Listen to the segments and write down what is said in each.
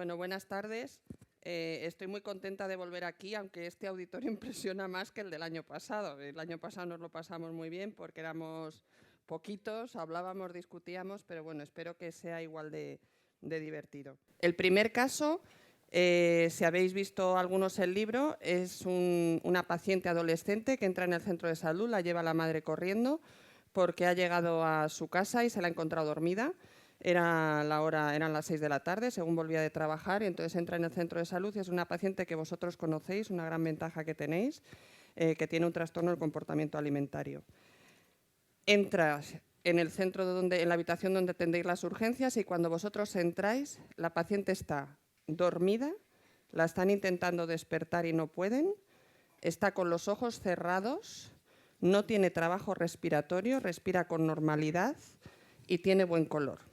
Bueno, buenas tardes. Estoy muy contenta de volver aquí, aunque este auditorio impresiona más que el del año pasado. El año pasado nos lo pasamos muy bien porque éramos poquitos, hablábamos, discutíamos, pero bueno, espero que sea igual de divertido. El primer caso, si habéis visto algunos el libro, es una paciente adolescente que entra en el centro de salud, la lleva la madre corriendo porque ha llegado a su casa y se la ha encontrado dormida. Eran las 6 de la tarde, según volvía de trabajar, y entonces entra en el centro de salud y es una paciente que vosotros conocéis, una gran ventaja que tenéis, que tiene un trastorno del comportamiento alimentario. Entras en el centro en la habitación donde atendéis las urgencias y cuando vosotros entráis, la paciente está dormida, la están intentando despertar y no pueden, está con los ojos cerrados, no tiene trabajo respiratorio, respira con normalidad y tiene buen color.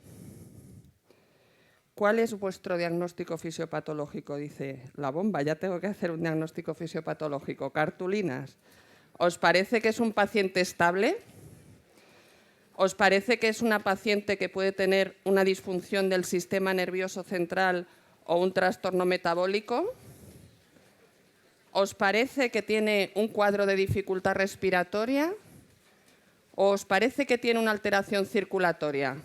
¿Cuál es vuestro diagnóstico fisiopatológico? Dice, la bomba, ya tengo que hacer un diagnóstico fisiopatológico. Cartulinas. ¿Os parece que es un paciente estable? ¿Os parece que es una paciente que puede tener una disfunción del sistema nervioso central o un trastorno metabólico? ¿Os parece que tiene un cuadro de dificultad respiratoria? ¿O os parece que tiene una alteración circulatoria?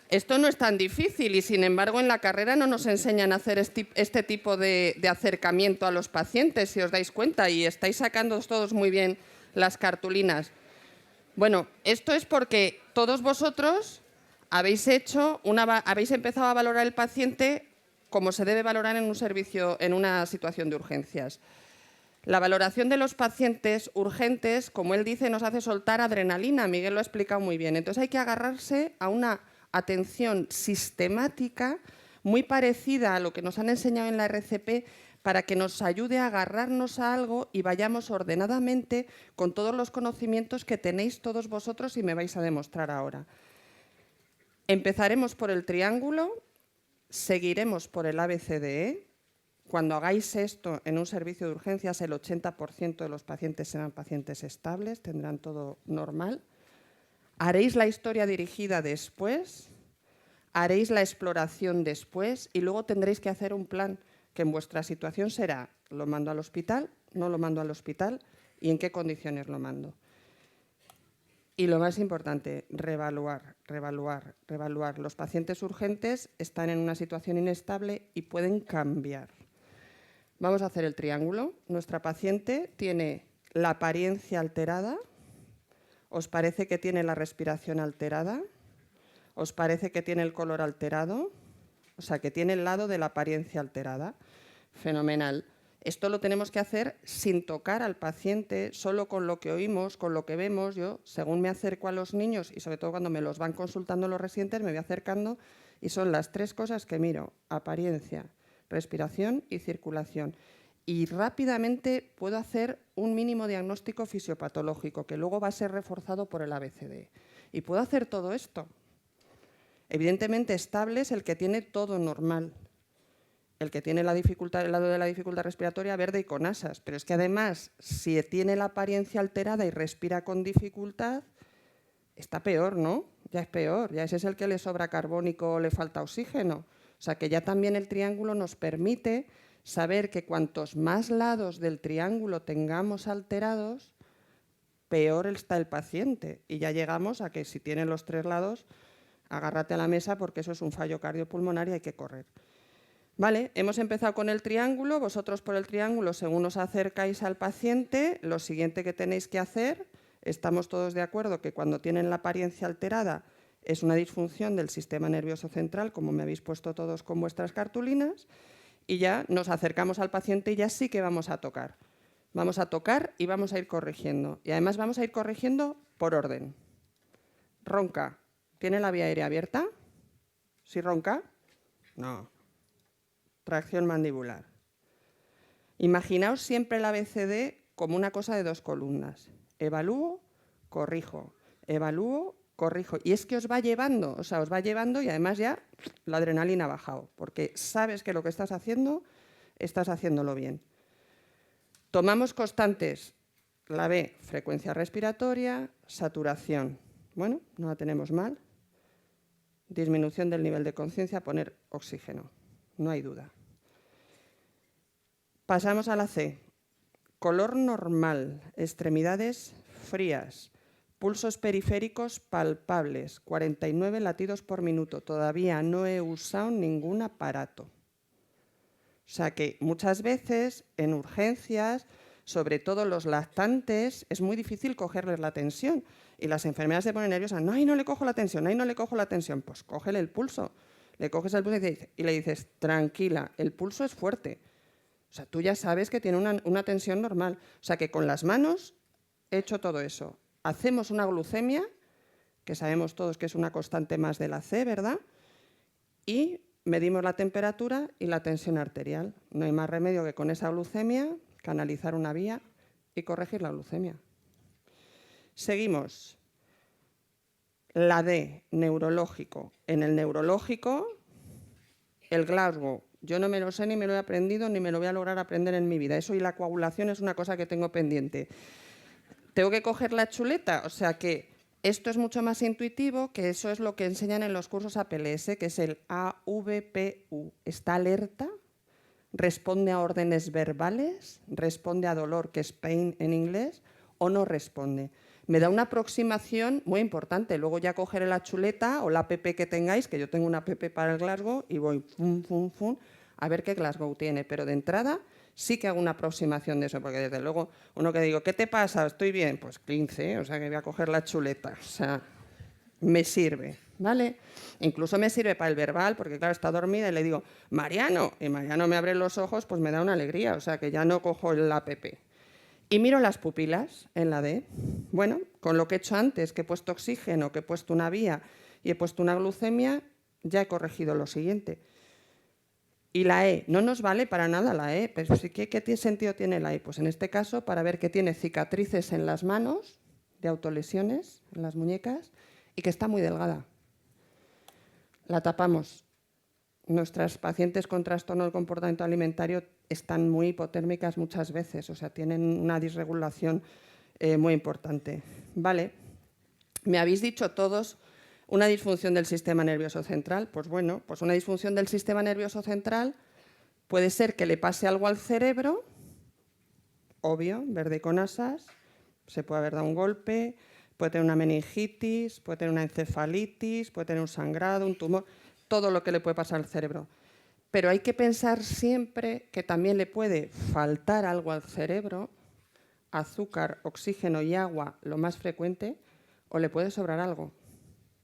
Esto no es tan difícil y, sin embargo, en la carrera no nos enseñan a hacer este tipo de acercamiento a los pacientes, si os dais cuenta, y estáis sacando todos muy bien las cartulinas. Bueno, esto es porque todos vosotros habéis empezado a valorar el paciente como se debe valorar en un servicio, en una situación de urgencias. La valoración de los pacientes urgentes, como él dice, nos hace soltar adrenalina. Miguel lo ha explicado muy bien. Entonces hay que agarrarse a una atención sistemática muy parecida a lo que nos han enseñado en la RCP para que nos ayude a agarrarnos a algo y vayamos ordenadamente con todos los conocimientos que tenéis todos vosotros y me vais a demostrar ahora. Empezaremos por el triángulo, seguiremos por el ABCDE. Cuando hagáis esto en un servicio de urgencias, el 80% de los pacientes serán pacientes estables, tendrán todo normal. Haréis la historia dirigida después, haréis la exploración después y luego tendréis que hacer un plan que en vuestra situación será, ¿lo mando al hospital? ¿No lo mando al hospital? ¿Y en qué condiciones lo mando? Y lo más importante, reevaluar. Los pacientes urgentes están en una situación inestable y pueden cambiar. Vamos a hacer el triángulo. Nuestra paciente tiene la apariencia alterada. ¿Os parece que tiene la respiración alterada? ¿Os parece que tiene el color alterado? O sea, que tiene el lado de la apariencia alterada. Fenomenal. Esto lo tenemos que hacer sin tocar al paciente, solo con lo que oímos, con lo que vemos. Yo, según me acerco a los niños y sobre todo cuando me los van consultando los residentes, me voy acercando y son las tres cosas que miro: apariencia, respiración y circulación. Y rápidamente puedo hacer un mínimo diagnóstico fisiopatológico que luego va a ser reforzado por el ABCD. Y puedo hacer todo esto. Evidentemente, estable es el que tiene todo normal. El que tiene la dificultad, el lado de la dificultad respiratoria verde y con asas. Pero es que además, si tiene la apariencia alterada y respira con dificultad, está peor, ¿no? Ya es peor. Ya ese es el que le sobra carbónico o le falta oxígeno. O sea que ya también el triángulo nos permite saber que cuantos más lados del triángulo tengamos alterados, peor está el paciente. Y ya llegamos a que si tiene los tres lados, agárrate a la mesa porque eso es un fallo cardiopulmonar y hay que correr. Vale, hemos empezado con el triángulo. Vosotros por el triángulo, según os acercáis al paciente, lo siguiente que tenéis que hacer, estamos todos de acuerdo que cuando tienen la apariencia alterada es una disfunción del sistema nervioso central, como me habéis puesto todos con vuestras cartulinas, y ya nos acercamos al paciente y ya sí que vamos a tocar. Vamos a tocar y vamos a ir corrigiendo. Y además vamos a ir corrigiendo por orden. Ronca. ¿Tiene la vía aérea abierta? ¿Sí ronca? No. Tracción mandibular. Imaginaos siempre el ABCD como una cosa de dos columnas. Evalúo, corrijo. Evalúo, corrijo. Y es que os va llevando, y además ya la adrenalina ha bajado, porque sabes que lo que estás haciéndolo bien. Tomamos constantes. La B, frecuencia respiratoria, saturación. Bueno, no la tenemos mal. Disminución del nivel de conciencia, poner oxígeno. No hay duda. Pasamos a la C. Color normal, extremidades frías, pulsos periféricos palpables, 49 latidos por minuto. Todavía no he usado ningún aparato. O sea que muchas veces en urgencias, sobre todo los lactantes, es muy difícil cogerles la tensión. Y las enfermeras se ponen nerviosas. No, ahí no le cojo la tensión, ahí no le cojo la tensión. Pues cógele el pulso. Le coges el pulso y le dices, tranquila, el pulso es fuerte. O sea, tú ya sabes que tiene una tensión normal. O sea, que con las manos he hecho todo eso. Hacemos una glucemia, que sabemos todos que es una constante más de la C, ¿verdad? Y medimos la temperatura y la tensión arterial. No hay más remedio que con esa glucemia canalizar una vía y corregir la glucemia. Seguimos. La D, neurológico. En el neurológico, el Glasgow. Yo no me lo sé, ni me lo he aprendido, ni me lo voy a lograr aprender en mi vida. Eso y la coagulación es una cosa que tengo pendiente. Tengo que coger la chuleta, o sea que esto es mucho más intuitivo, que eso es lo que enseñan en los cursos APLS, que es el AVPU. Está alerta, responde a órdenes verbales, responde a dolor, que es pain en inglés, o no responde. Me da una aproximación muy importante. Luego ya cogeré la chuleta o la app que tengáis, que yo tengo una app para el Glasgow, y voy fum, fum, fum, a ver qué Glasgow tiene. Pero de entrada sí que hago una aproximación de eso, porque desde luego uno que digo, ¿qué te pasa? ¿Estoy bien? Pues 15, o sea que voy a coger la chuleta. O sea, me sirve, ¿vale? Incluso me sirve para el verbal, porque claro, está dormida y le digo, Mariano, y Mariano me abre los ojos, pues me da una alegría, o sea que ya no cojo la app. Y miro las pupilas en la D. Bueno, con lo que he hecho antes, que he puesto oxígeno, que he puesto una vía y he puesto una glucemia, ya he corregido lo siguiente. Y la E, no nos vale para nada la E, pero sí que ¿qué sentido tiene la E? Pues en este caso para ver que tiene cicatrices en las manos, de autolesiones, en las muñecas, y que está muy delgada. La tapamos. Nuestras pacientes con trastorno del comportamiento alimentario están muy hipotérmicas muchas veces, o sea, tienen una disregulación muy importante. Vale, me habéis dicho todos una disfunción del sistema nervioso central. Pues bueno, pues una disfunción del sistema nervioso central puede ser que le pase algo al cerebro, obvio, verde con asas, se puede haber dado un golpe, puede tener una meningitis, puede tener una encefalitis, puede tener un sangrado, un tumor, todo lo que le puede pasar al cerebro. Pero hay que pensar siempre que también le puede faltar algo al cerebro, azúcar, oxígeno y agua, lo más frecuente, o le puede sobrar algo.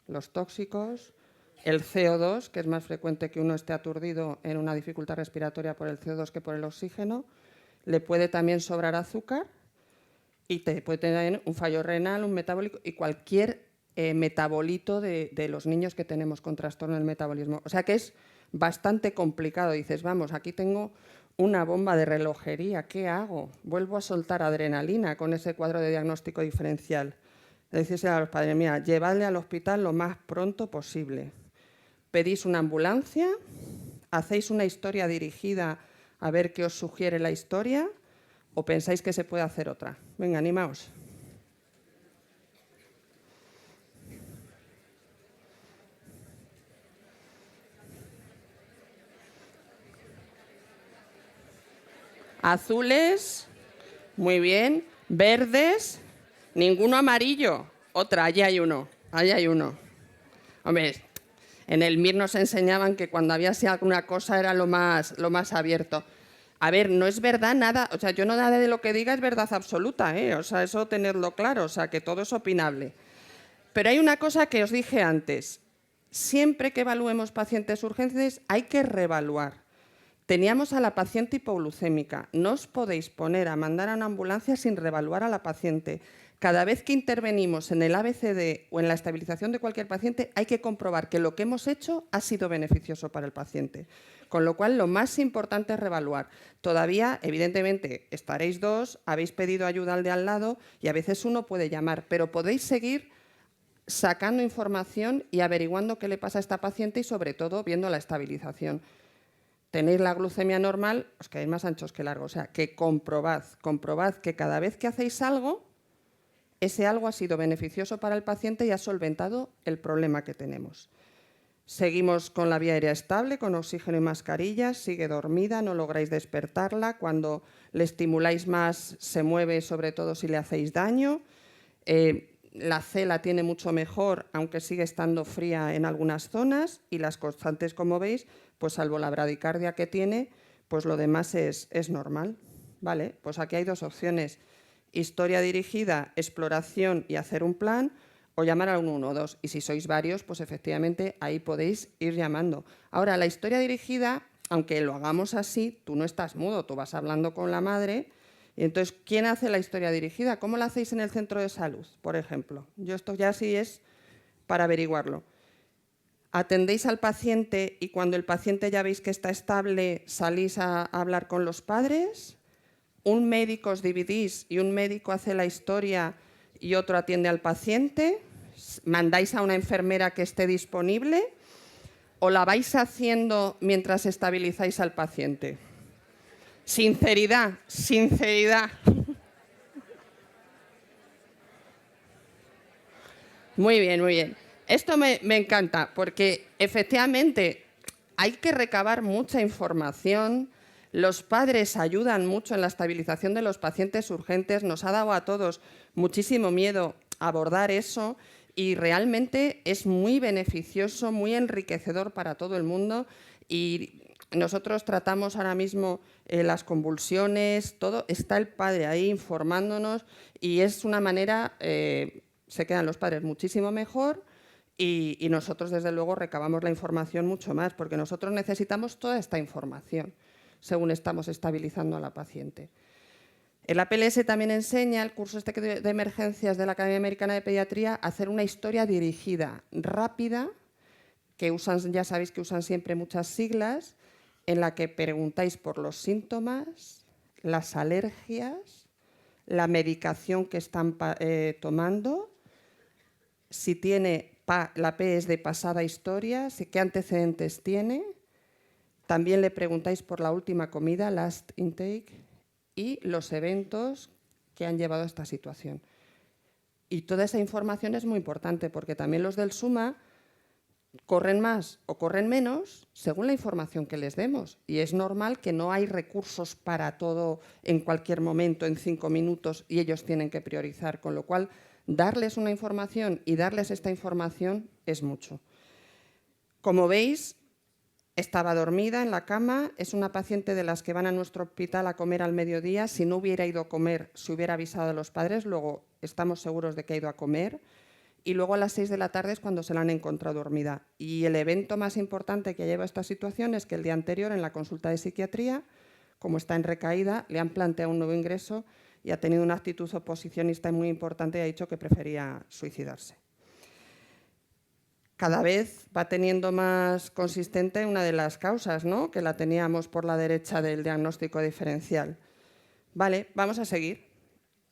Los tóxicos, el CO2, que es más frecuente que uno esté aturdido en una dificultad respiratoria por el CO2 que por el oxígeno, le puede también sobrar azúcar y te puede tener un fallo renal, un metabólico y cualquier metabolito de los niños que tenemos con trastorno del metabolismo. O sea que es bastante complicado. Dices, vamos, aquí tengo una bomba de relojería, ¿qué hago? Vuelvo a soltar adrenalina con ese cuadro de diagnóstico diferencial. Decirse a los padres, mira, llevadle al hospital lo más pronto posible. Pedís una ambulancia, hacéis una historia dirigida a ver qué os sugiere la historia o pensáis que se puede hacer otra. Venga, animaos. Azules, muy bien. Verdes, ninguno amarillo. Otra, allí hay uno, allí hay uno. Hombre, en el MIR nos enseñaban que cuando había así alguna cosa era lo más abierto. A ver, no es verdad nada, o sea, yo no nada de lo que diga es verdad absoluta, ¿eh? O sea, eso tenerlo claro, o sea, que todo es opinable. Pero hay una cosa que os dije antes, siempre que evaluemos pacientes urgentes hay que reevaluar. Teníamos a la paciente hipoglucémica, no os podéis poner a mandar a una ambulancia sin reevaluar a la paciente. Cada vez que intervenimos en el ABCD o en la estabilización de cualquier paciente, hay que comprobar que lo que hemos hecho ha sido beneficioso para el paciente. Con lo cual, lo más importante es reevaluar. Todavía, evidentemente, estaréis dos, habéis pedido ayuda al de al lado y a veces uno puede llamar, pero podéis seguir sacando información y averiguando qué le pasa a esta paciente y, sobre todo, viendo la estabilización. Tenéis la glucemia normal, os quedáis más anchos que largos. O sea, que comprobad que cada vez que hacéis algo, ese algo ha sido beneficioso para el paciente y ha solventado el problema que tenemos. Seguimos con la vía aérea estable, con oxígeno y mascarillas, sigue dormida, no lográis despertarla. Cuando le estimuláis más se mueve, sobre todo si le hacéis daño. La C la tiene mucho mejor, aunque sigue estando fría en algunas zonas, y las constantes, como veis, pues salvo la bradicardia que tiene, pues lo demás es normal. Vale, pues aquí hay dos opciones: historia dirigida, exploración y hacer un plan, o llamar al 112. Y si sois varios, pues efectivamente ahí podéis ir llamando. Ahora, la historia dirigida, aunque lo hagamos así, tú no estás mudo, tú vas hablando con la madre. Y entonces, ¿quién hace la historia dirigida? ¿Cómo la hacéis en el centro de salud, por ejemplo? Yo esto ya sí es para averiguarlo. Atendéis al paciente y cuando el paciente ya veis que está estable, salís a hablar con los padres. Un médico os dividís y un médico hace la historia y otro atiende al paciente. ¿Mandáis a una enfermera que esté disponible o la vais haciendo mientras estabilizáis al paciente? Sinceridad, sinceridad. Muy bien, muy bien. Esto me encanta porque efectivamente hay que recabar mucha información. Los padres ayudan mucho en la estabilización de los pacientes urgentes. Nos ha dado a todos muchísimo miedo abordar eso y realmente es muy beneficioso, muy enriquecedor para todo el mundo. Y nosotros tratamos ahora mismo las convulsiones, todo. Está el padre ahí informándonos y es una manera, se quedan los padres muchísimo mejor. Y nosotros, desde luego, recabamos la información mucho más, porque nosotros necesitamos toda esta información según estamos estabilizando a la paciente. El APLS también enseña, el curso de emergencias de la Academia Americana de Pediatría, a hacer una historia dirigida, rápida, que usan, ya sabéis que usan siempre muchas siglas, en la que preguntáis por los síntomas, las alergias, la medicación que están tomando, si tiene la P es de pasada historia, qué antecedentes tiene. También le preguntáis por la última comida, last intake, y los eventos que han llevado a esta situación. Y toda esa información es muy importante porque también los del SUMA corren más o corren menos según la información que les demos. Y es normal que no hay recursos para todo en cualquier momento, en 5 minutos, y ellos tienen que priorizar, con lo cual darles una información y darles esta información es mucho. Como veis, estaba dormida en la cama, es una paciente de las que van a nuestro hospital a comer al mediodía. Si no hubiera ido a comer, se hubiera avisado a los padres, luego estamos seguros de que ha ido a comer. Y luego a las 6 de la tarde es cuando se la han encontrado dormida. Y el evento más importante que lleva a esta situación es que el día anterior, en la consulta de psiquiatría, como está en recaída, le han planteado un nuevo ingreso y ha tenido una actitud oposicionista muy importante y ha dicho que prefería suicidarse. Cada vez va teniendo más consistente una de las causas, ¿no?, que la teníamos por la derecha del diagnóstico diferencial. Vale, vamos a seguir.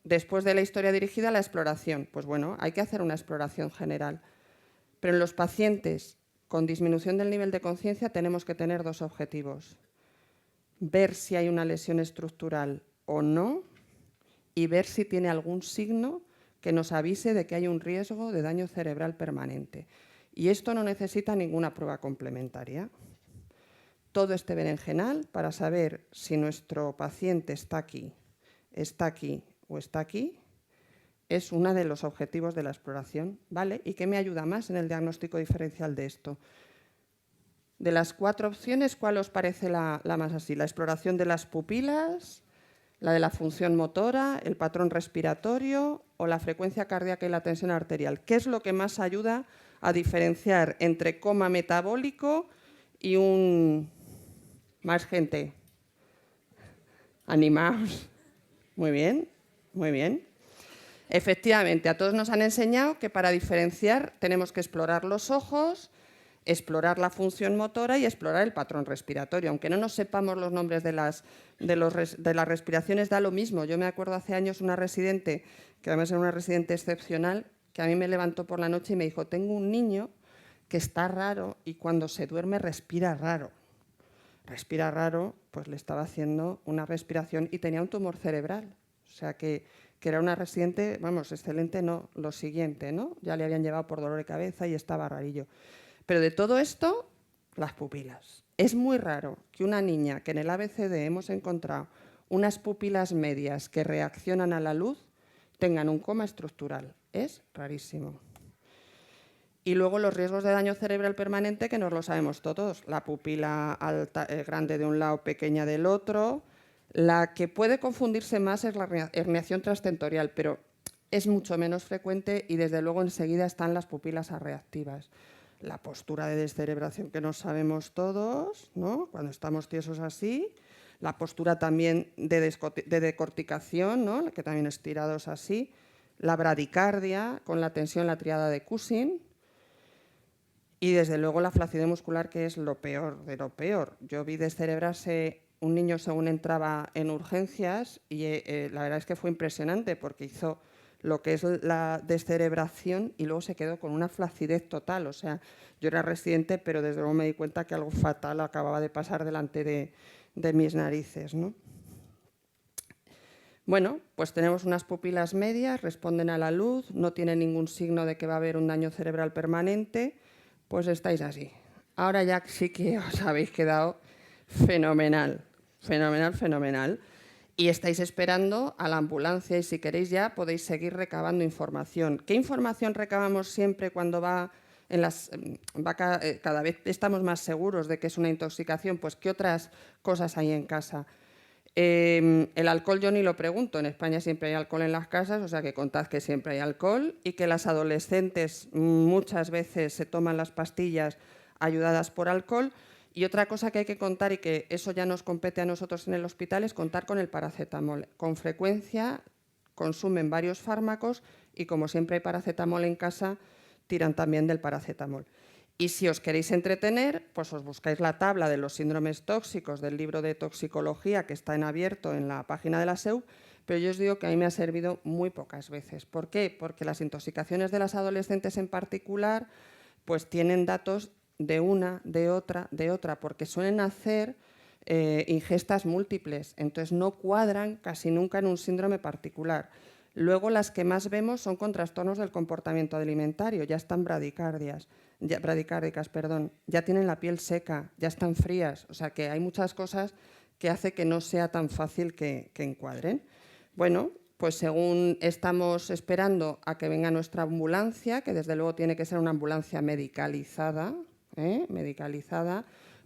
Después de la historia dirigida, la exploración. Pues bueno, hay que hacer una exploración general. Pero en los pacientes con disminución del nivel de conciencia tenemos que tener dos objetivos: ver si hay una lesión estructural o no y ver si tiene algún signo que nos avise de que hay un riesgo de daño cerebral permanente. Y esto no necesita ninguna prueba complementaria. Todo este berenjenal para saber si nuestro paciente está aquí o está aquí es uno de los objetivos de la exploración, ¿vale? ¿Y qué me ayuda más en el diagnóstico diferencial de esto? De las 4 opciones, ¿cuál os parece la más así? La exploración de las pupilas, la de la función motora, el patrón respiratorio o la frecuencia cardíaca y la tensión arterial. ¿Qué es lo que más ayuda a diferenciar entre coma metabólico y un... Más gente? Animaos. Muy bien, muy bien. Efectivamente, a todos nos han enseñado que para diferenciar tenemos que explorar los ojos, explorar la función motora y explorar el patrón respiratorio. Aunque no nos sepamos los nombres de las respiraciones, da lo mismo. Yo me acuerdo hace años una residente, que además era una residente excepcional, que a mí me levantó por la noche y me dijo: tengo un niño que está raro y cuando se duerme respira raro. Respira raro, pues le estaba haciendo una respiración y tenía un tumor cerebral. O sea que que era una residente, vamos, excelente, no, lo siguiente, ¿no? Ya le habían llevado por dolor de cabeza y estaba rarillo. Pero de todo esto, las pupilas. Es muy raro que una niña que en el ABCD hemos encontrado unas pupilas medias que reaccionan a la luz tengan un coma estructural. Es rarísimo. Y luego los riesgos de daño cerebral permanente, que nos lo sabemos todos. La pupila alta, grande de un lado, pequeña del otro. La que puede confundirse más es la herniación transtentorial, pero es mucho menos frecuente y desde luego enseguida están las pupilas arreactivas. La postura de descerebración que nos sabemos todos, ¿no? Cuando estamos tiesos así. La postura también de decorticación, ¿no? Que también estirados así. La bradicardia con la tensión, la triada de Cushing. Y desde luego la flacidez muscular, que es lo peor de lo peor. Yo vi descerebrarse un niño según entraba en urgencias y la verdad es que fue impresionante porque hizo lo que es la descerebración y luego se quedó con una flacidez total. O sea, yo era residente, pero desde luego me di cuenta que algo fatal acababa de pasar delante de mis narices, ¿no? Bueno, pues tenemos unas pupilas medias, responden a la luz, no tienen ningún signo de que va a haber un daño cerebral permanente. Pues estáis así. Ahora ya sí que os habéis quedado fenomenal, fenomenal, fenomenal. Y estáis esperando a la ambulancia y si queréis ya podéis seguir recabando información. ¿Qué información recabamos siempre cuando cada vez estamos más seguros de que es una intoxicación? Pues ¿qué otras cosas hay en casa? El alcohol yo ni lo pregunto, en España siempre hay alcohol en las casas, o sea que contad que siempre hay alcohol y que las adolescentes muchas veces se toman las pastillas ayudadas por alcohol. Y otra cosa que hay que contar, y que eso ya nos compete a nosotros en el hospital, es contar con el paracetamol. Con frecuencia consumen varios fármacos y como siempre hay paracetamol en casa, tiran también del paracetamol. Y si os queréis entretener, pues os buscáis la tabla de los síndromes tóxicos del libro de toxicología que está en abierto en la página de la SEU, pero yo os digo que a mí me ha servido muy pocas veces. ¿Por qué? Porque las intoxicaciones de las adolescentes en particular pues tienen datos de una, de otra, porque suelen hacer ingestas múltiples, entonces no cuadran casi nunca en un síndrome particular. Luego las que más vemos son con trastornos del comportamiento alimentario, ya están bradicárdicas, ya tienen la piel seca, ya están frías, o sea que hay muchas cosas que hace que no sea tan fácil que encuadren. Bueno, pues según estamos esperando a que venga nuestra ambulancia, que desde luego tiene que ser una ambulancia medicalizada,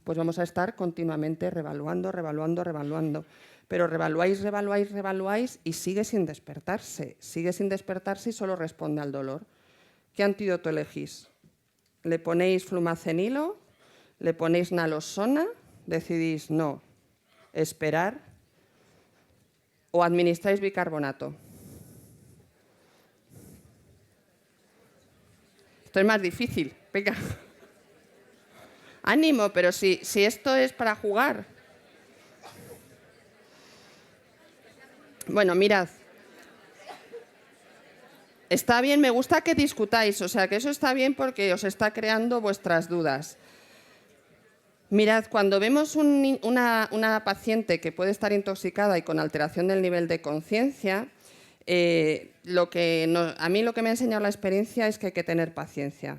pues vamos a estar continuamente revaluando. Pero revaluáis y sigue sin despertarse y solo responde al dolor. ¿Qué antídoto elegís? ¿Le ponéis flumacenilo? ¿Le ponéis naloxona? Decidís no, esperar, o administráis bicarbonato. Esto es más difícil, venga. Ánimo, pero si esto es para jugar. Bueno, mirad. Está bien, me gusta que discutáis, o sea que eso está bien porque os está creando vuestras dudas. Mirad, cuando vemos una paciente que puede estar intoxicada y con alteración del nivel de conciencia, a mí lo que me ha enseñado la experiencia es que hay que tener paciencia.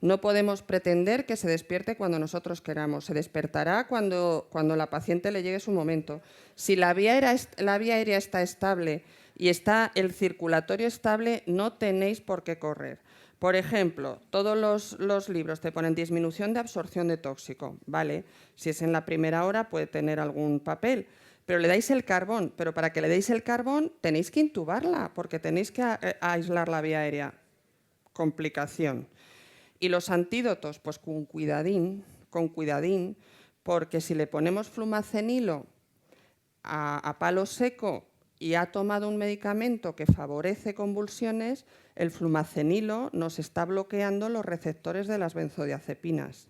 No podemos pretender que se despierte cuando nosotros queramos. Se despertará cuando la paciente le llegue su momento. Si la vía aérea está estable y está el circulatorio estable, no tenéis por qué correr. Por ejemplo, todos los libros te ponen disminución de absorción de tóxico. Vale, si es en la primera hora puede tener algún papel, pero le dais el carbón. Pero para que le deis el carbón tenéis que intubarla porque tenéis que aislar la vía aérea. Complicación. Y los antídotos, pues con cuidadín, porque si le ponemos flumacenilo a palo seco y ha tomado un medicamento que favorece convulsiones, el flumacenilo nos está bloqueando los receptores de las benzodiazepinas.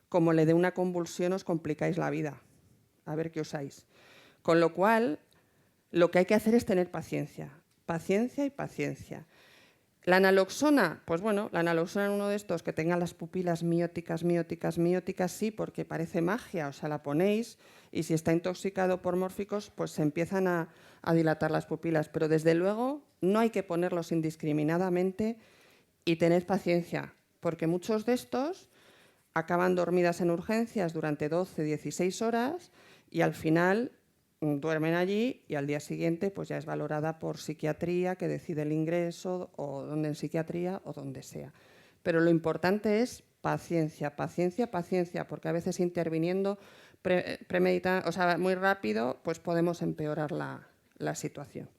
Como le dé una convulsión os complicáis la vida. A ver qué usáis. Con lo cual, lo que hay que hacer es tener paciencia. Paciencia y paciencia. La naloxona, pues bueno, la naloxona en uno de estos que tenga las pupilas mióticas, sí, porque parece magia, o sea, la ponéis y si está intoxicado por mórficos, pues se empiezan a dilatar las pupilas. Pero desde luego, no hay que ponerlos indiscriminadamente y tened paciencia, porque muchos de estos acaban dormidas en urgencias durante 12, 16 horas y al final duermen allí y al día siguiente pues ya es valorada por psiquiatría, que decide el ingreso, o donde en psiquiatría o donde sea. Pero lo importante es paciencia, paciencia, paciencia, porque a veces interviniendo premeditando, o sea, muy rápido, pues podemos empeorar la situación.